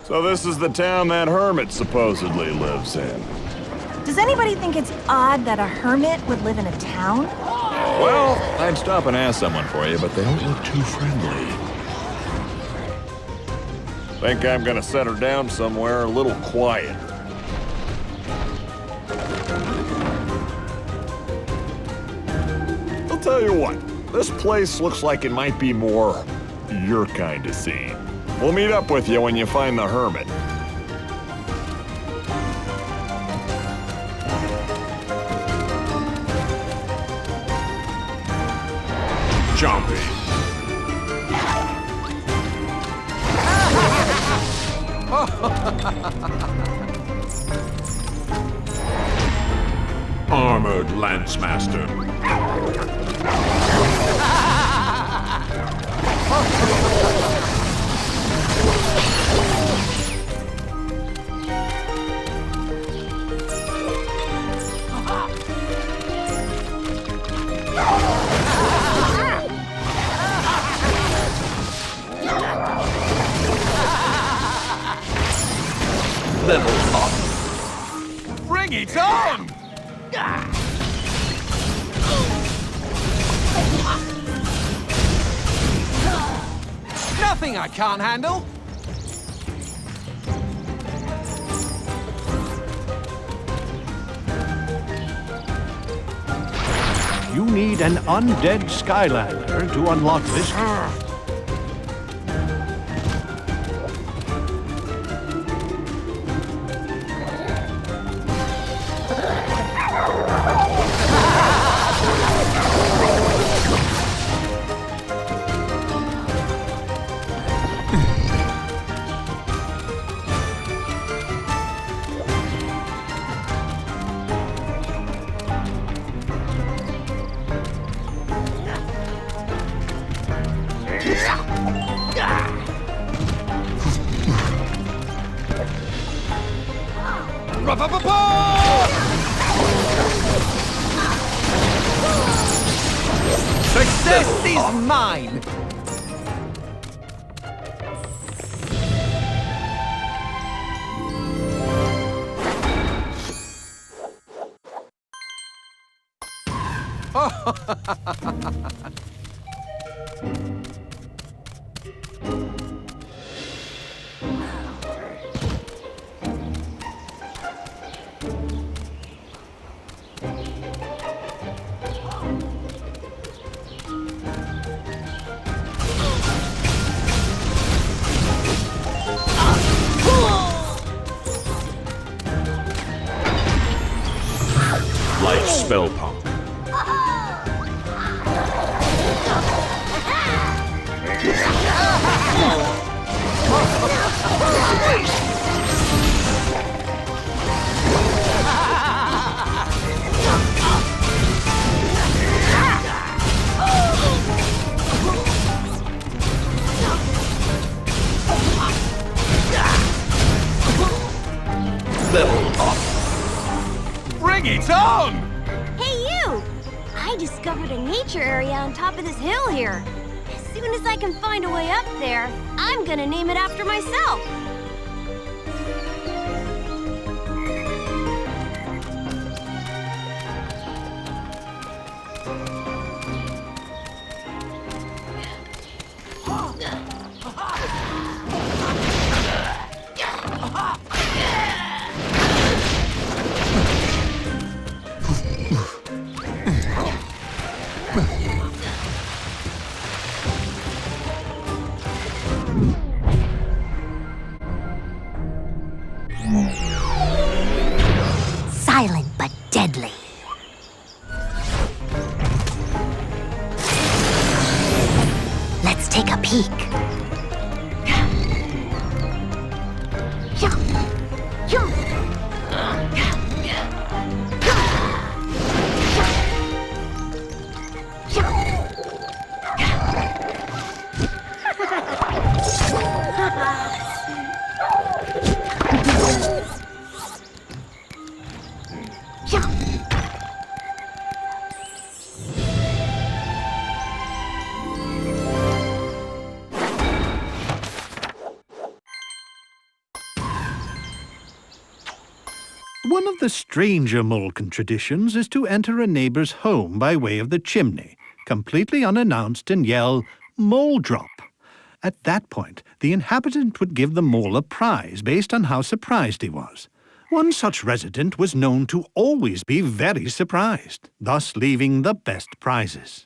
So this is the town that hermit supposedly lives in. Does anybody think it's odd that a hermit would live in a town? Well, I'd stop and ask someone for you, but they don't look too friendly. Think I'm gonna set her down somewhere a little quieter. I'll tell you what, this place looks like it might be more your kind of scene. We'll meet up with you when you find the hermit. Jumpy. Armored Lancemaster. Level up. Bring it on! Nothing I can't handle. You need an undead Skylander to unlock this. Success is mine! Light spell pump. Level up. Bring it on! Hey, you! I discovered a nature area on top of this hill here. As soon as I can find a way up there, I'm gonna name it after myself. Silent but deadly. Let's take a peek. One of the stranger Molken traditions is to enter a neighbor's home by way of the chimney, completely unannounced, and yell, "Mole drop." At that point, the inhabitant would give the mole a prize based on how surprised he was. One such resident was known to always be very surprised, thus leaving the best prizes.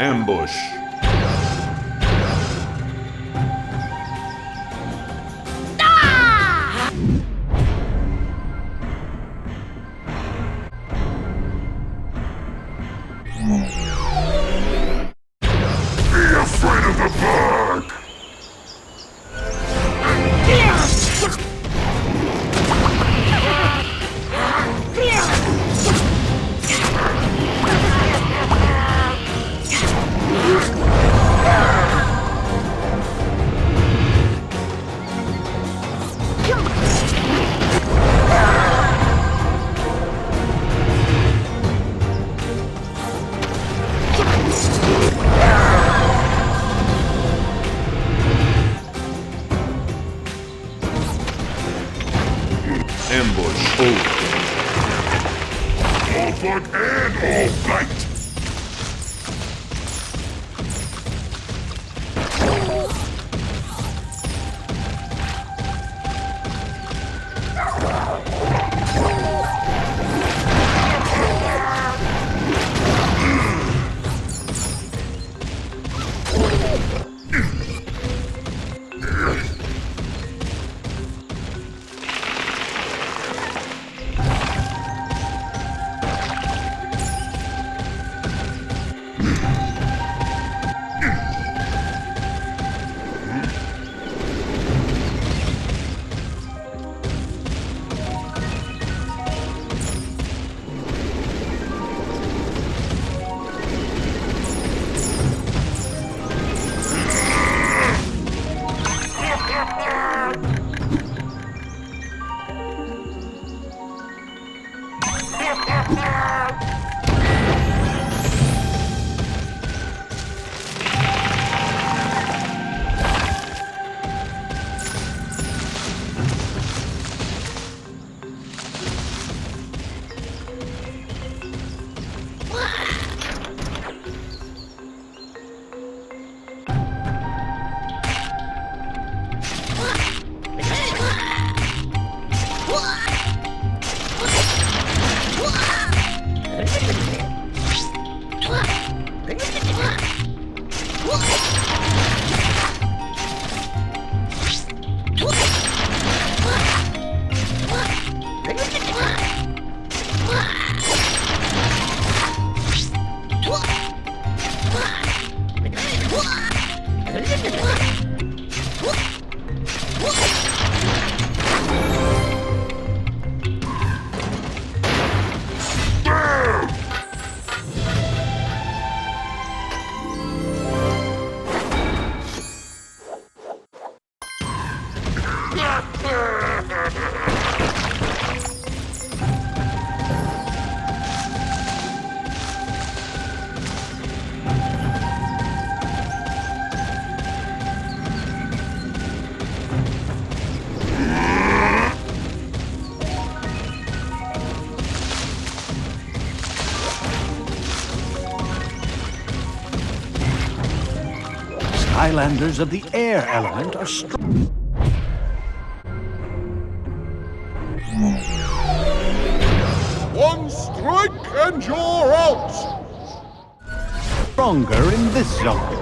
Ambush. Ambush over. All foot and all fight! Skylanders of the air element are strong. One strike and you're out! Stronger in this zone.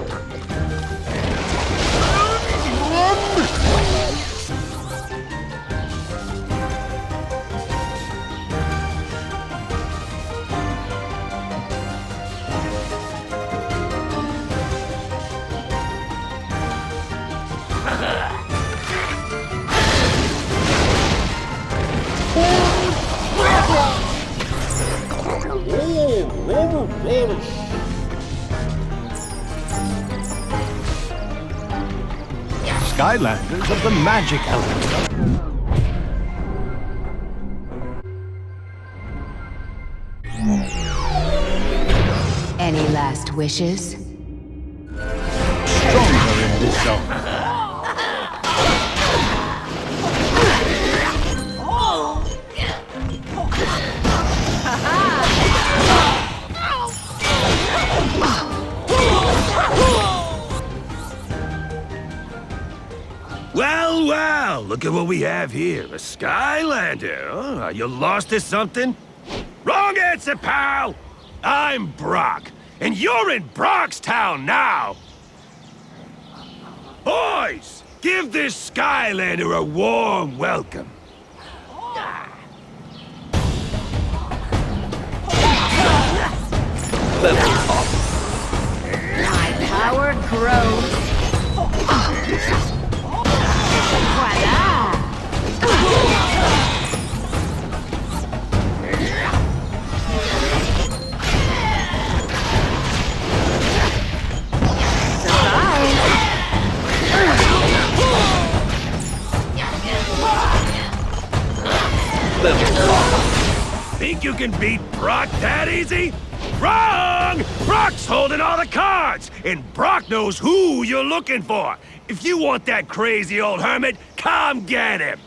Skylanders of the magic element. Any last wishes? Stronger in this zone. Well, well, look at what we have here. A Skylander. Oh, are you lost or something? Wrong answer, pal! I'm Brock, and you're in Brockstown now! Boys, give this Skylander a warm welcome. My power grows. Think you can beat Brock that easy? Wrong! Brock's holding all the cards, and Brock knows who you're looking for. If you want that crazy old hermit, come get him!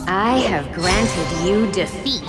I have granted you defeat.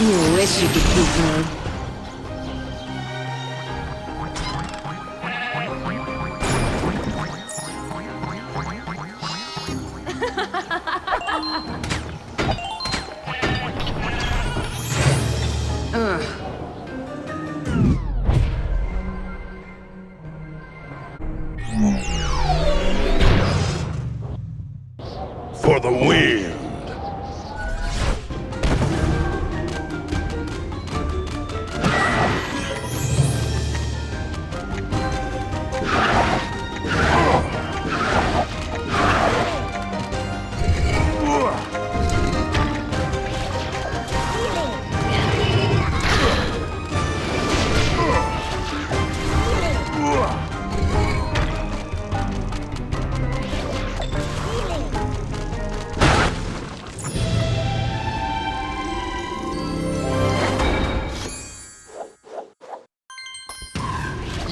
You wish you could beat me. For the wind!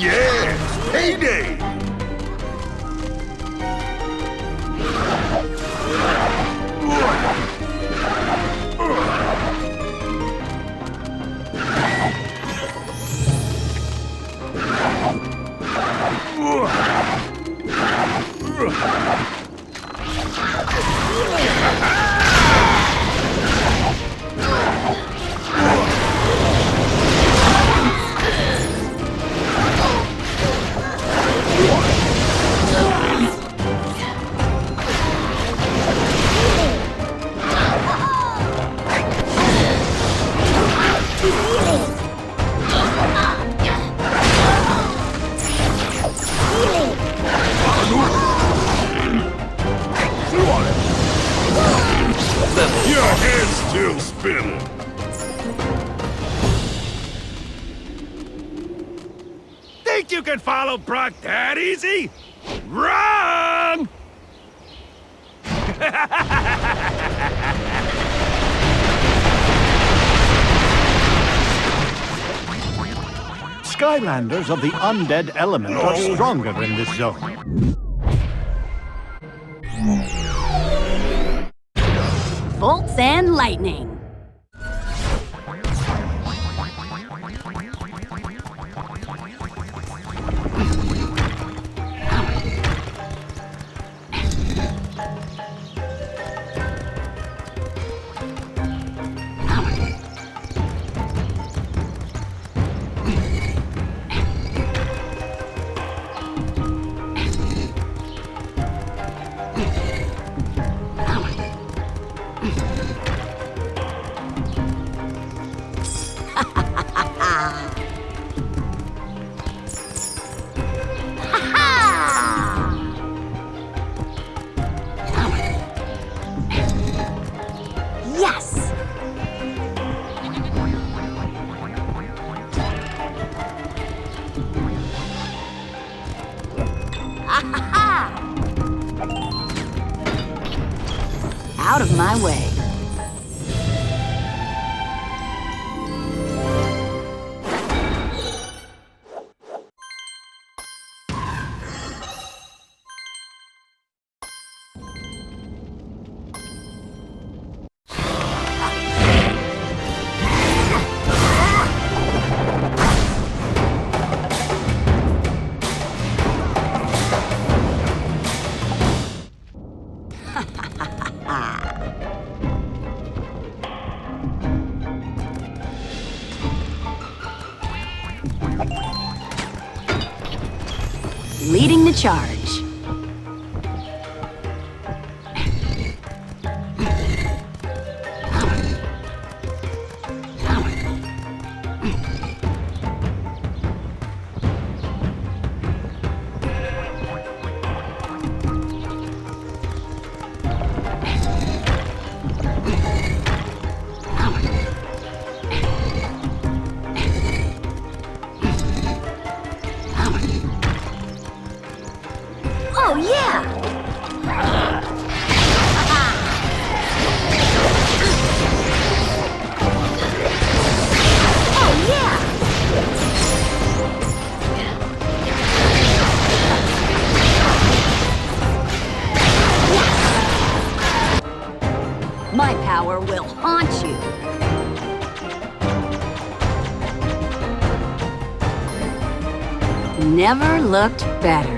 Yes! Payday! can follow Brock that easy? Wrong! Skylanders of the undead element are stronger in this zone. Bolts and lightning. Yes! Out of my way. Leading the charge. Oh, yeah! Oh, yeah! My power will haunt you. Never looked better.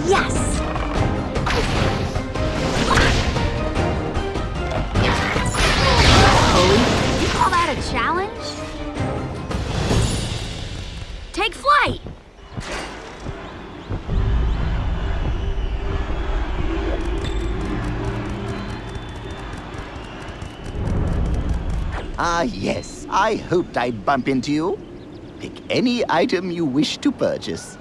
Yes! You call that a challenge? Take flight! Ah, yes. I hoped I'd bump into you. Pick any item you wish to purchase.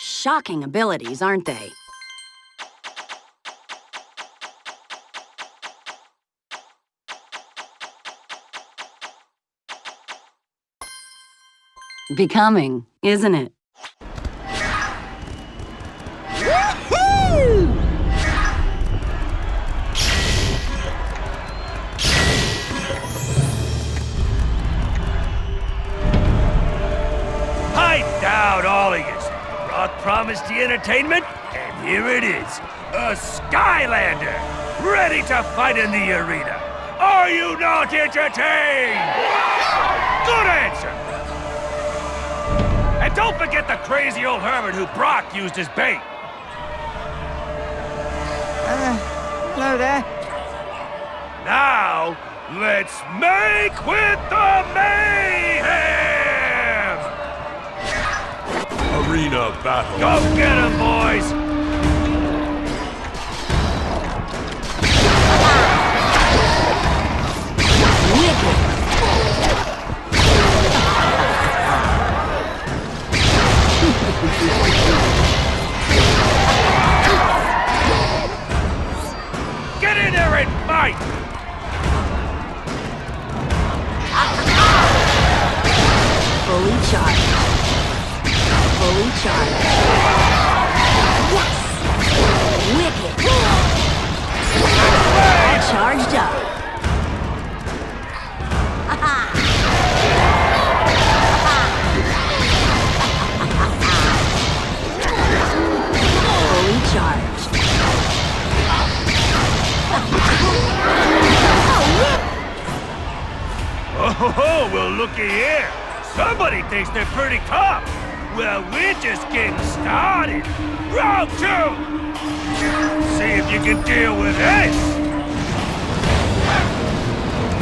Shocking abilities, aren't they? Becoming, isn't it? I doubt all of you. Brock promised the entertainment, and here it is. A Skylander, ready to fight in the arena. Are you not entertained? Good answer. And don't forget the crazy old hermit who Brock used as bait. Hello there. Now, let's make with the mayhem! Arena battle. Go get 'em, boys! Get in there and fight! Fully charged. Fully charged. Yes! Wicked! All charged up. Fully charged. Oh, well, looky here. Somebody thinks they're pretty tough. Well, we're just getting started. Round 2! See if you can deal with this.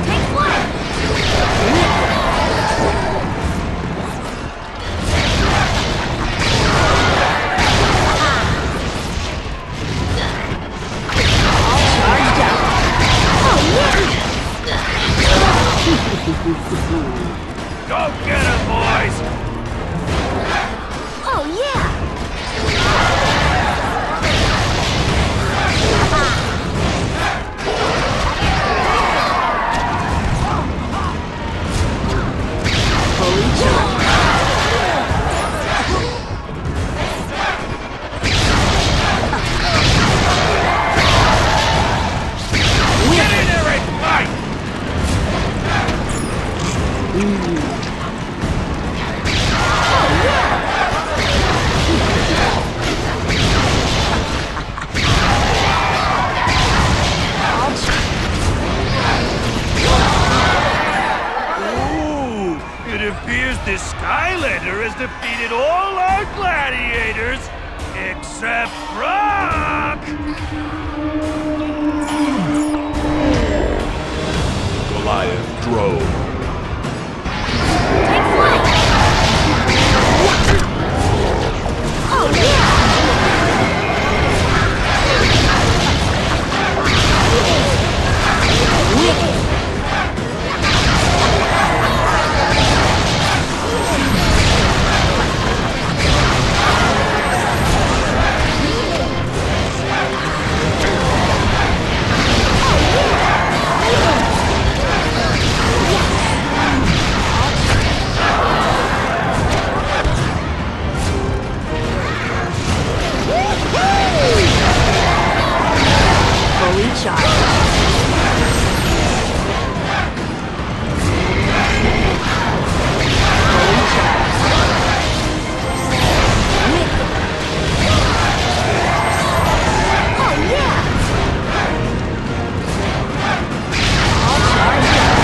Take flight! Charged up. Oh, yeah! Go get 'em, boys! Oh, yeah! Fully charged. Get in there and fight! Ooh, it appears this Skylander has defeated all our gladiators except Brock! Goliath drove. Take flight! Oh, yeah! Wicked! Fully charged. Fully charged. Wicked. Oh, yeah! All charged up.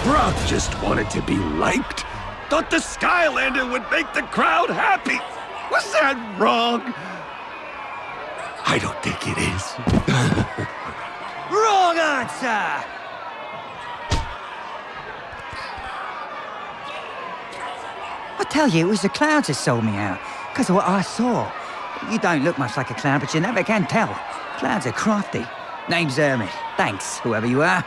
Yes! Brock just wanted to be liked. Thought the Skylander would make the crowd happy. Was that wrong? I don't think it is. Wrong answer! I tell you, it was the clouds that sold me out, because of what I saw. You don't look much like a cloud, but you never can tell. Clouds are crafty. Name's Hermit. Thanks, whoever you are.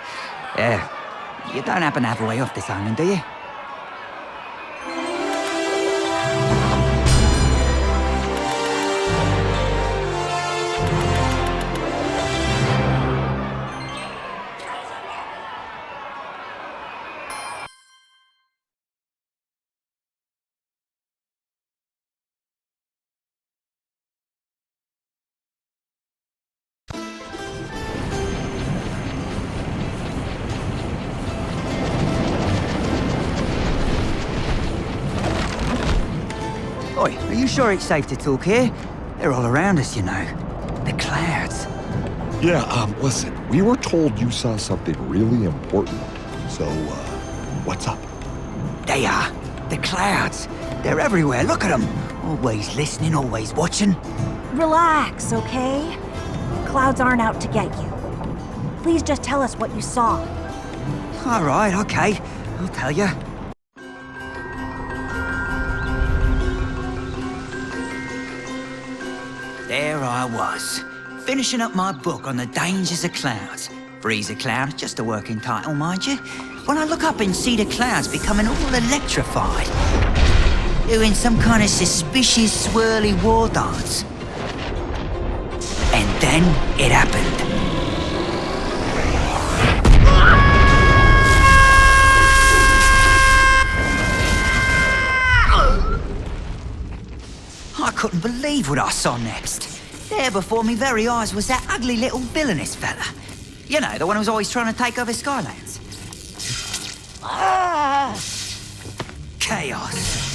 You don't happen to have a way off this island, do you? Oi, are you sure it's safe to talk here? They're all around us, you know. The clouds. Yeah, listen, we were told you saw something really important. So, what's up? They are. The clouds. They're everywhere. Look at them. Always listening, always watching. Relax, okay? Clouds aren't out to get you. Please just tell us what you saw. All right, okay. I'll tell you. There I was, finishing up my book on the dangers of clouds. Breeze a cloud, just a working title, mind you. When I look up and see the clouds becoming all electrified, doing some kind of suspicious swirly war dance. And then it happened. I couldn't believe what I saw next. There before me very eyes was that ugly little villainous fella. You know, the one who was always trying to take over Skylanders. Chaos.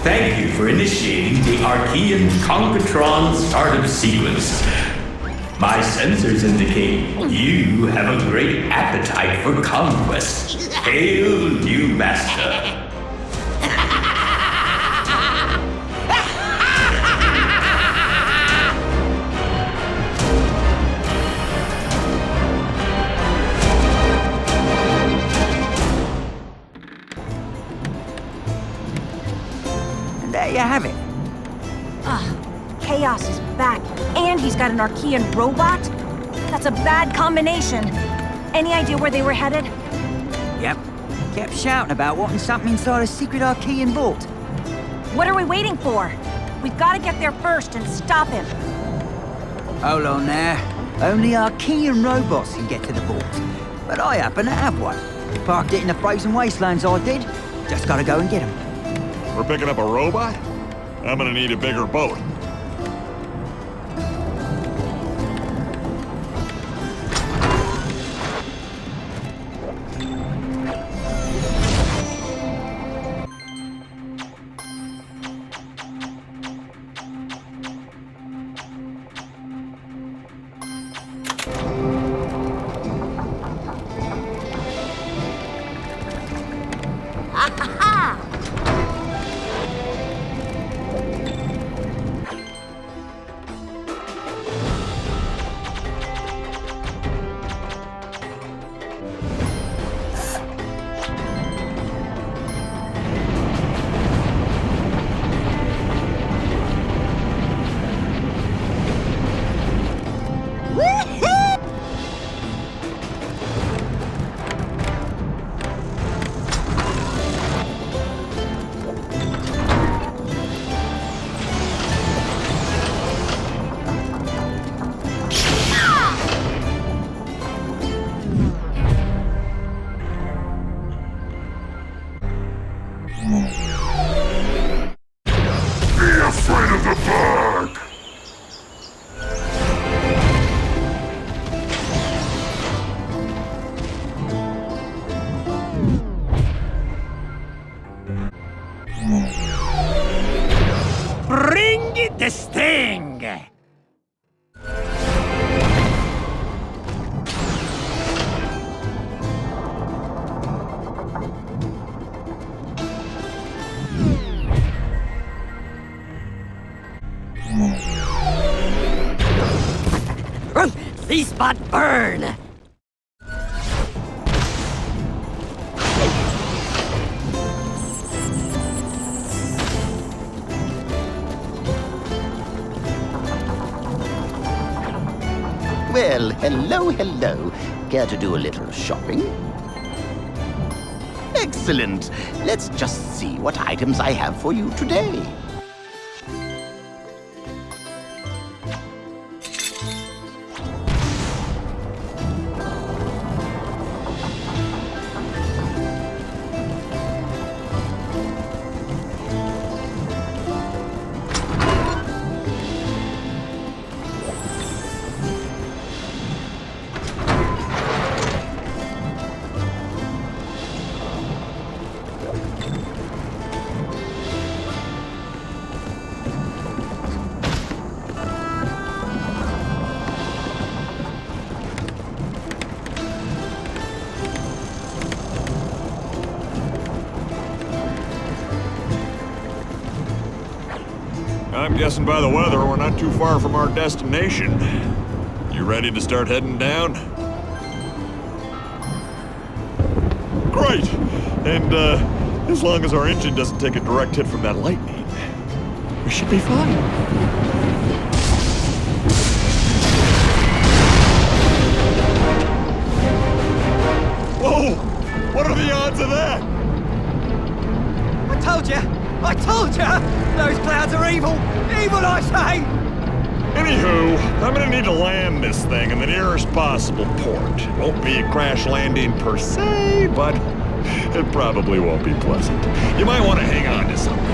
Thank you for initiating the Archean Concatron startup sequence. My sensors indicate you have a great appetite for conquest. Hail, new master. There you have it. Chaos is back, and he's got an Archean robot? That's a bad combination. Any idea where they were headed? Yep. Kept shouting about wanting something inside a secret Archean vault. What are we waiting for? We've got to get there first and stop him. Hold on there. Only Archean robots can get to the vault. But I happen to have one. Parked it in the frozen wastelands, I did. Just gotta go and get him. We're picking up a robot? I'm gonna need a bigger boat. Bring the sting! These spot burn! Well, hello, hello. Care to do a little shopping? Excellent. Let's just see what items I have for you today. I'm guessing by the weather we're not too far from our destination. You ready to start heading down? Great! And, as long as our engine doesn't take a direct hit from that lightning, we should be fine. Whoa! What are the odds of that? I told you! I told you! Those clouds are evil! Evil, I say! Anywho, I'm gonna need to land this thing in the nearest possible port. It won't be a crash landing per se, but it probably won't be pleasant. You might want to hang on to something.